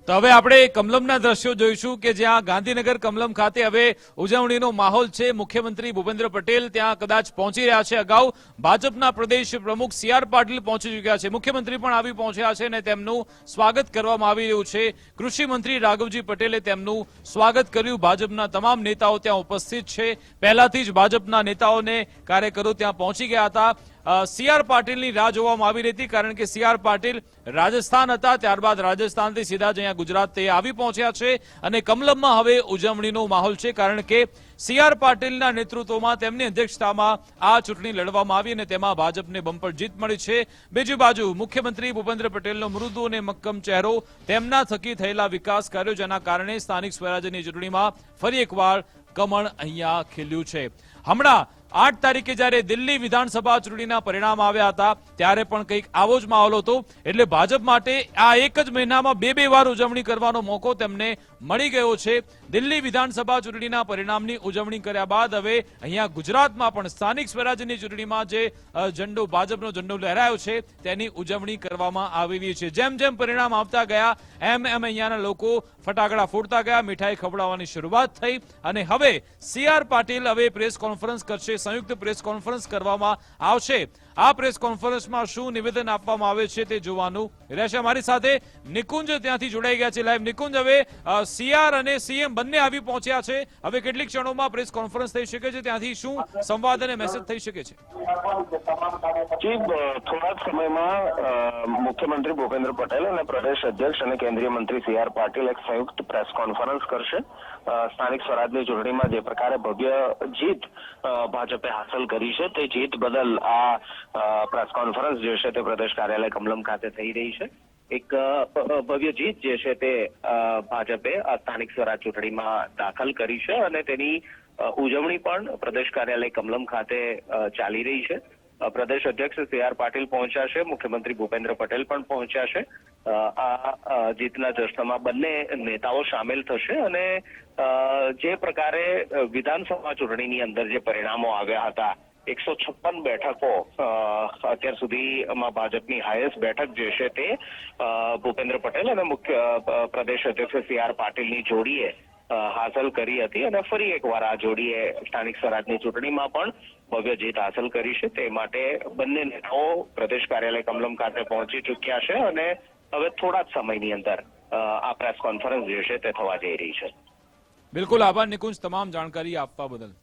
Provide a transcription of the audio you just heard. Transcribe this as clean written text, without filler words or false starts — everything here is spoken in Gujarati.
તો હવે આપણે કમલમના દ્રશ્યો જોઈશું કે જ્યાં ગાંધીનગર કમલમ ખાતે હવે ઉજવણીનો માહોલ છે। મુખ્યમંત્રી ભૂપેન્દ્ર પટેલ ત્યાં કદાચ પહોંચી રહ્યા છે। અગાઉ ભાજપના પ્રદેશ પ્રમુખ સી.આર. પાટીલ પહોંચી ચૂક્યા છે, મુખ્યમંત્રી પણ આવી પહોંચ્યા છે અને તેમનું સ્વાગત કરવામાં આવી રહ્યું છે। કૃષિ મંત્રી રાઘવજી પટેલે તેમનું સ્વાગત કર્યું। ભાજપના તમામ નેતાઓ ત્યાં ઉપસ્થિત છે। પહેલાથી જ ભાજપના નેતાઓને કાર્યકરો ત્યાં પહોંચી ગયા હતા। સી.આર. પાટીલની રાહ જોવામાં આવી રહી હતી, કારણ કે સી.આર. પાટીલ રાજસ્થાન હતા, ત્યારબાદ રાજસ્થાનથી સીધા જ અહીંયા ગુજરાત તે આવી પહોંચ્યા છે અને કમલમમાં હવે ઉજવણીનો માહોલ છે, કારણ કે સી.આર. પાટીલના નેતૃત્વમાં તેમની અધ્યક્ષતામાં આ ચૂંટણી લડવામાં આવી અને તેમાં ભાજપને બમ્પર જીત મળી છે। બીજી બાજુ મુખ્યમંત્રી ભૂપેન્દ્ર પટેલનો મૃદુ અને મક્કમ ચહેરો, તેમના થકી થયેલા વિકાસ કાર્યો, જેના કારણે સ્થાનિક સ્વરાજ્યની ચૂંટણીમાં ફરી એકવાર કમળ અહીંયા ખીલ્યું છે। હમણાં 8 તારીખે જ્યારે દિલ્હી વિધાનસભા ચૂંટણીના પરિણામ આવ્યા હતા ત્યારે પણ કંઈક આવો જ માહોલ હતો। એટલે ભાજપ માટે આ એક જ મહિનામાં બે વાર ઉજવણી કરવાનો મોકો તેમને મળી ગયો છે। દિલ્હી વિધાનસભા ચૂંટણીના પરિણામની ઉજવણી કર્યા બાદ હવે અહીંયા ગુજરાતમાં પણ સ્થાનિક સ્વરાજ્યની ચૂંટણીમાં જે ઝંડો, ભાજપનો ઝંડો લહેરાયો છે તેની ઉજવણી કરવામાં આવી રહી છે। જેમ જેમ પરિણામ આવતા ગયા એમ અહીંયાના લોકો ફટાકડા ફોડતા ગયા, મીઠાઈ ખવડાવવાની શરૂઆત થઈ અને હવે સી.આર. પાટીલ હવે પ્રેસ કોન્ફરન્સ કરશે, સંયુક્ત પ્રેસ કોન્ફરન્સ કરવામાં આવશે। આ પ્રેસ કોન્ફરન્સમાં શું નિવેદન આપવામાં આવે છે તે જોવાનું રહેશે। અમારી સાથે નિકુંજ ત્યાંથી જોડાઈ ગયા છે લાઈવ। નિકુંજ, હવે સી.આર. અને સીએમ બંને આવી પહોંચ્યા છે, હવે કેટલીક ક્ષણોમાં પ્રેસ કોન્ફરન્સ થઈ શકે છે, ત્યાંથી શું સંવાદ અને મેસેજ થઈ શકે છે? જી, થોડા જ સમયમાં મુખ્યમંત્રી ભૂપેન્દ્ર પટેલ અને પ્રદેશ અધ્યક્ષ અને કેન્દ્રીય મંત્રી સી.આર. પાટીલ એક સંયુક્ત પ્રેસ કોન્ફરન્સ કરશે। સ્થાનિક સ્વરાજની ચૂંટણીમાં જે પ્રકારે ભવ્ય જીત ભાજપે હાંસલ કરી છે તે જીત બદલ આ પ્રેસ કોન્ફરન્સ જે છે તે પ્રદેશ કાર્યાલય કમલમ ખાતે થઈ રહી છે। એક ભવ્ય જીત જે છે તે ભાજપે સ્થાનિક સ્વરાજ ચૂંટણીમાં દાખલ કરી છે અને તેની ઉજવણી પણ પ્રદેશ કાર્યાલય કમલમ ખાતે ચાલી રહી છે। પ્રદેશ અધ્યક્ષ સી.આર. પાટીલ પહોંચ્યા છે, મુખ્યમંત્રી ભૂપેન્દ્ર પટેલ પણ પહોંચ્યા છે। આ જીતના જશ્નમાં બંને નેતાઓ સામેલ થશે અને જે પ્રકારે વિધાનસભા ચૂંટણીની અંદર જે પરિણામો આવ્યા હતા, 156 બેઠકો અત્યાર સુધીમાં ભાજપની હાઈએસ્ટ બેઠક જે છે તે ભૂપેન્દ્ર પટેલ અને મુખ્ય પ્રદેશ અધ્યક્ષ સી.આર. પાટીલની જોડીએ હાંસલ કરી હતી અને ફરી એકવાર આ જોડીએ સ્થાનિક સ્વરાજની ચૂંટણીમાં પણ ભવ્ય જીત હાંસલ કરી છે। તે માટે બંને નેતાઓ પ્રદેશ કાર્યાલય કમલમ ખાતે પહોંચી ચૂક્યા છે અને હવે થોડા જ સમયની અંદર આ પ્રેસ કોન્ફરન્સ જે છે તે થવા જઈ રહી છે। બિલકુલ, આભાર નિકુંજ તમામ જાણકારી આપવા બદલ।